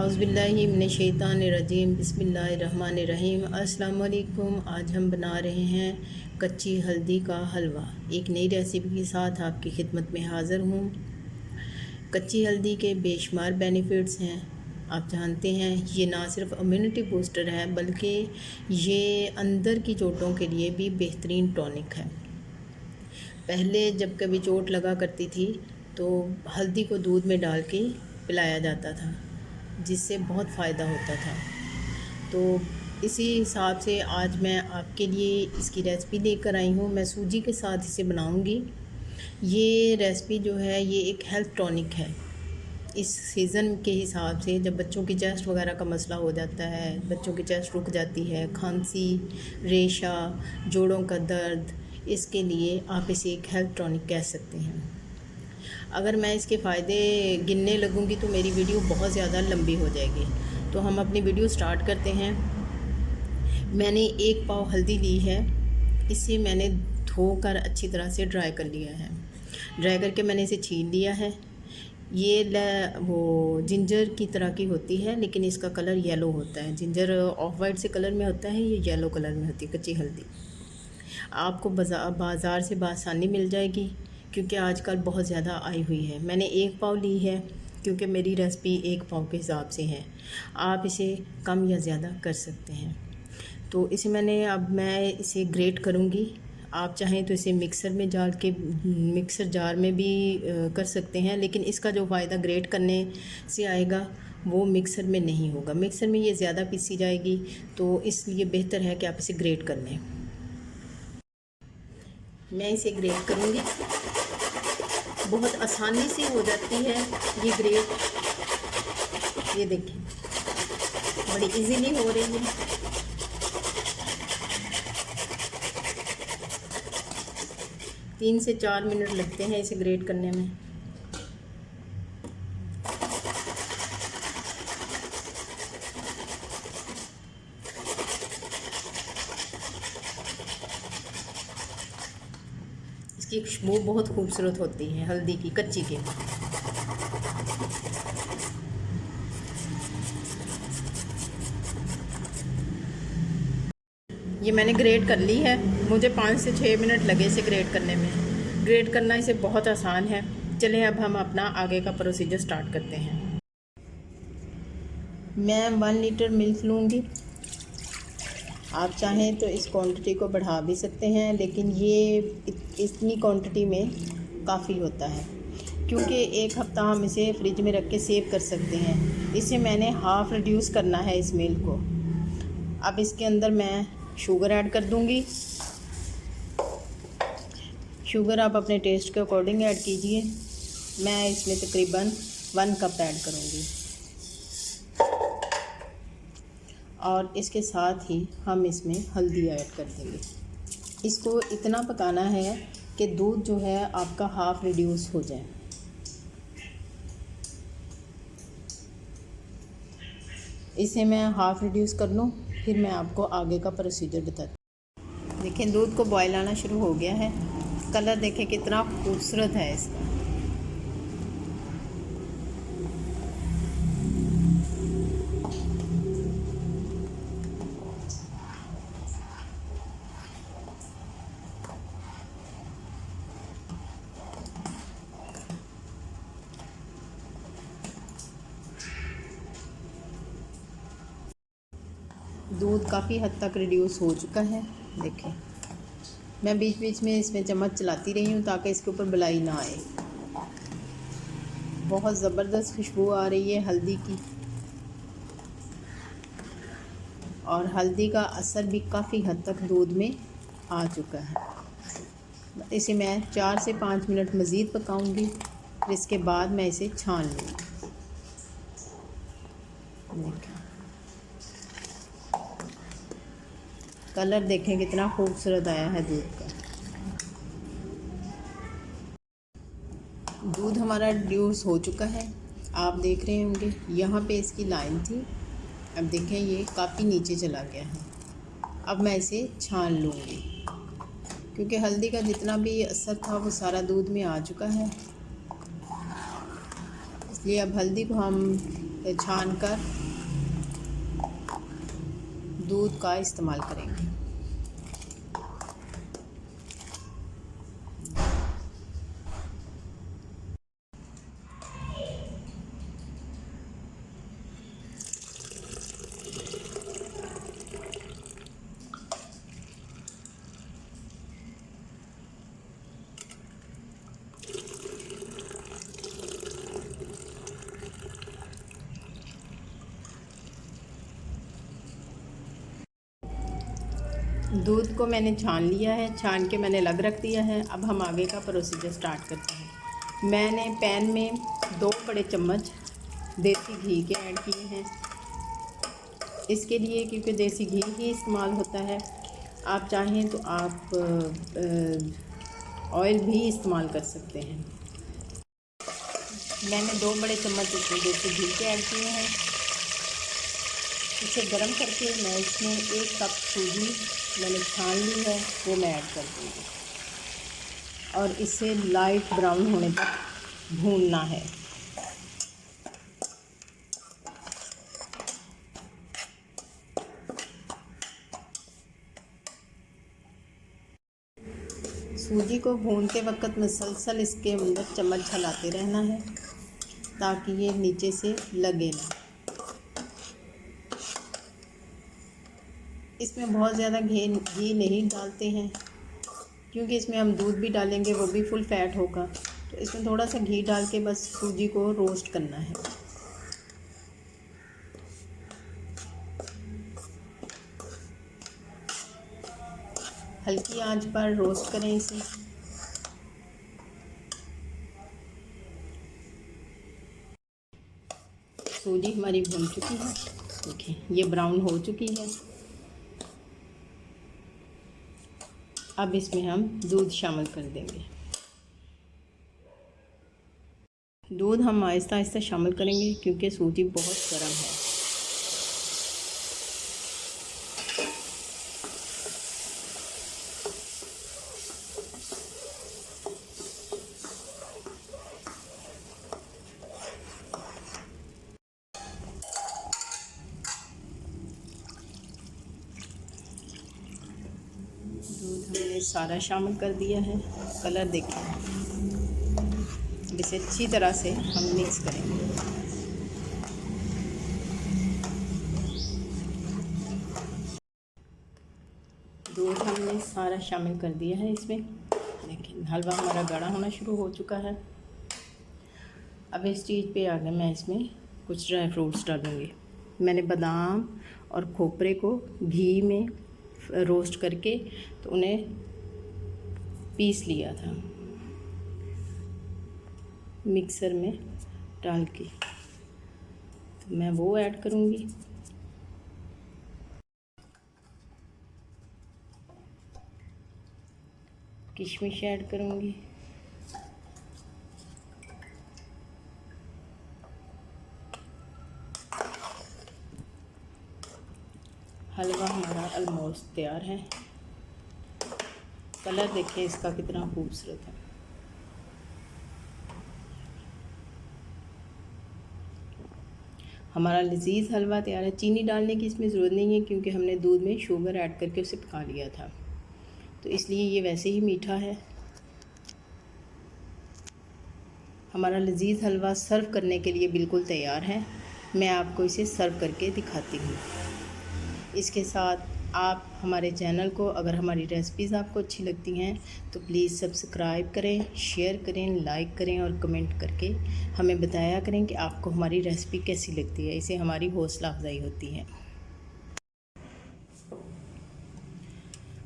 आउज़ुबिल्लाहि मिनश्शैतानिर्रजीम बिस्मिल्लाहिर्रहमानिर्रहीम। अस्सलाम वालेकुम। आज हम बना रहे हैं कच्ची हल्दी का हलवा। एक नई रेसिपी के साथ आपकी खिदमत में हाज़िर हूँ। कच्ची हल्दी के बेशुमार बेनिफिट्स हैं। आप जानते हैं ये ना सिर्फ इम्यूनिटी बूस्टर है बल्कि ये अंदर की चोटों के लिए भी बेहतरीन टॉनिक है। पहले जब कभी चोट लगा करती थी तो हल्दी को दूध में डाल के पिलाया जाता था, जिससे बहुत फ़ायदा होता था। तो इसी हिसाब से आज मैं आपके लिए इसकी रेसिपी लेकर आई हूँ। मैं सूजी के साथ इसे बनाऊँगी। ये रेसिपी जो है ये एक हेल्थ टॉनिक है। इस सीज़न के हिसाब से जब बच्चों की चेस्ट वगैरह का मसला हो जाता है, बच्चों की चेस्ट रुक जाती है, खांसी, रेशा, जोड़ों का दर्द, इसके लिए आप इसे एक हेल्थ टॉनिक कह सकते हैं। अगर मैं इसके फ़ायदे गिनने लगूँगी तो मेरी वीडियो बहुत ज़्यादा लंबी हो जाएगी। तो हम अपनी वीडियो स्टार्ट करते हैं। मैंने 1 पाव हल्दी ली है। इसे मैंने धोकर अच्छी तरह से ड्राई कर लिया है। ड्राई करके मैंने इसे छील लिया है। ये वो जिंजर की तरह की होती है, लेकिन इसका कलर येलो होता है। जिंजर ऑफ वाइट से कलर में होता है, ये येलो कलर में होती है कच्ची हल्दी। आपको बाज़ार से बआसानी मिल जाएगी क्योंकि आजकल बहुत ज़्यादा आई हुई है। मैंने 1 पाव ली है क्योंकि मेरी रेसिपी 1 पाव के हिसाब से है। आप इसे कम या ज़्यादा कर सकते हैं। तो इसे मैं इसे ग्रेट करूँगी। आप चाहें तो इसे मिक्सर में डाल के मिक्सर जार में भी कर सकते हैं, लेकिन इसका जो फ़ायदा ग्रेट करने से आएगा वो मिक्सर में नहीं होगा। मिक्सर में ये ज़्यादा पीसी जाएगी, तो इसलिए बेहतर है कि आप इसे ग्रेट कर लें। मैं इसे ग्रेट करूँगी। बहुत आसानी से हो जाती है ये ग्रेट। ये देखिए बड़ी इजीली हो रही है। तीन से 4 मिनट लगते हैं इसे ग्रेट करने में। इसकी खुशबू बहुत खूबसूरत होती है हल्दी की, कच्ची की। ये मैंने ग्रेट कर ली है। मुझे 5 से 6 मिनट लगे इसे ग्रेट करने में। ग्रेट करना इसे बहुत आसान है। चलें अब हम अपना आगे का प्रोसीजर स्टार्ट करते हैं। मैं 1 लीटर मिल्क लूँगी। आप चाहें तो इस क्वांटिटी को बढ़ा भी सकते हैं, लेकिन ये इतनी क्वांटिटी में काफ़ी होता है क्योंकि 1 हफ़्ता हम इसे फ्रिज में रख के सेव कर सकते हैं। इसे मैंने हाफ़ रिड्यूस करना है इस मिल्क को। अब इसके अंदर मैं शुगर ऐड कर दूंगी। शुगर आप अपने टेस्ट के अकॉर्डिंग ऐड कीजिए। मैं इसमें तकरीबन 1 कप ऐड करूंगी और इसके साथ ही हम इसमें हल्दी ऐड कर देंगे। इसको इतना पकाना है कि दूध जो है आपका हाफ़ रिड्यूस हो जाए। इसे मैं हाफ़ रिड्यूस कर लूँ, फिर मैं आपको आगे का प्रोसीजर बताती हूँ। देखें दूध को बॉयल आना शुरू हो गया है। कलर देखें कितना खूबसूरत है इसका। दूध काफ़ी हद तक रिड्यूस हो चुका है। देखें मैं बीच बीच में इसमें चम्मच चलाती रही हूँ ताकि इसके ऊपर बलाई ना आए। बहुत ज़बरदस्त खुशबू आ रही है हल्दी की, और हल्दी का असर भी काफ़ी हद तक दूध में आ चुका है। इसे मैं 4 से 5 मिनट मज़ीद पकाऊंगी, फिर इसके बाद मैं इसे छान लूँगी। देखें कलर देखें कितना खूबसूरत आया है दूध का। दूध हमारा रिड्यूस हो चुका है, आप देख रहे होंगे यहाँ पे इसकी लाइन थी। अब देखें ये काफ़ी नीचे चला गया है। अब मैं इसे छान लूँगी क्योंकि हल्दी का जितना भी असर था वो सारा दूध में आ चुका है। इसलिए अब हल्दी को हम छान कर दूध का इस्तेमाल करेंगे। दूध को मैंने छान लिया है, छान के मैंने अलग रख दिया है। अब हम आगे का प्रोसीजर स्टार्ट करते हैं। मैंने पैन में 2 बड़े चम्मच देसी घी के ऐड किए हैं। इसके लिए क्योंकि देसी घी ही इस्तेमाल होता है, आप चाहें तो आप ऑयल भी इस्तेमाल कर सकते हैं। मैंने 2 बड़े चम्मच इसमें देसी घी के ऐड किए हैं। इसे गर्म करके मैं इसमें 1 कप सूजी मैंने छान ली है, वो मैं ऐड कर दूँगी और इसे लाइट ब्राउन होने तक भूनना है। सूजी को भूनते वक्त मुसलसल इसके अंदर चम्मच चलाते रहना है ताकि ये नीचे से लगे ना। इसमें बहुत ज़्यादा घी नहीं डालते हैं क्योंकि इसमें हम दूध भी डालेंगे, वो भी फुल फैट होगा। तो इसमें थोड़ा सा घी डाल के बस सूजी को रोस्ट करना है। हल्की आंच पर रोस्ट करें इसे। सूजी हमारी भून चुकी है, देखिए ये ब्राउन हो चुकी है। अब इसमें हम दूध शामिल कर देंगे। दूध हम आहिस्ता आहिस्ता शामिल करेंगे क्योंकि सूजी बहुत गर्म है। दूध हमने सारा शामिल कर दिया है। कलर देखिए, इसे अच्छी तरह से हम मिक्स करेंगे। दूध हमने सारा शामिल कर दिया है इसमें। देखिए हलवा हमारा गाढ़ा होना शुरू हो चुका है। अब इस चीज़ पे आगे मैं इसमें कुछ ड्राई फ्रूट्स डालूँगी। मैंने बादाम और खोपरे को घी में रोस्ट करके तो उन्हें पीस लिया था मिक्सर में डाल के, तो मैं वो ऐड करूँगी। किशमिश ऐड करूँगी। हलवा हमारा ऑलमोस्ट तैयार है। कलर देखिए इसका कितना खूबसूरत है। हमारा लजीज हलवा तैयार है। चीनी डालने की इसमें ज़रूरत नहीं है क्योंकि हमने दूध में शुगर ऐड करके उसे पका लिया था, तो इसलिए ये वैसे ही मीठा है। हमारा लजीज हलवा सर्व करने के लिए बिल्कुल तैयार है। मैं आपको इसे सर्व करके दिखाती हूँ। इसके साथ आप हमारे चैनल को, अगर हमारी रेसिपीज़ आपको अच्छी लगती हैं तो प्लीज़ सब्सक्राइब करें, शेयर करें, लाइक करें और कमेंट करके हमें बताया करें कि आपको हमारी रेसिपी कैसी लगती है। इससे हमारी हौसला अफजाई होती है।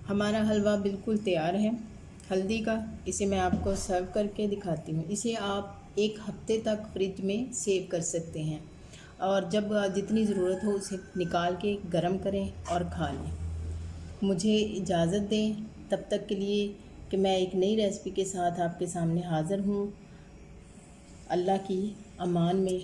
हमारा हलवा बिल्कुल तैयार है हल्दी का। इसे मैं आपको सर्व करके दिखाती हूँ। इसे आप 1 हफ्ते तक फ्रिज में सेव कर सकते हैं और जब जितनी ज़रूरत हो उसे निकाल के गरम करें और खा लें। मुझे इजाज़त दें तब तक के लिए कि मैं एक नई रेसिपी के साथ आपके सामने हाज़िर हूँ। अल्लाह की अमान में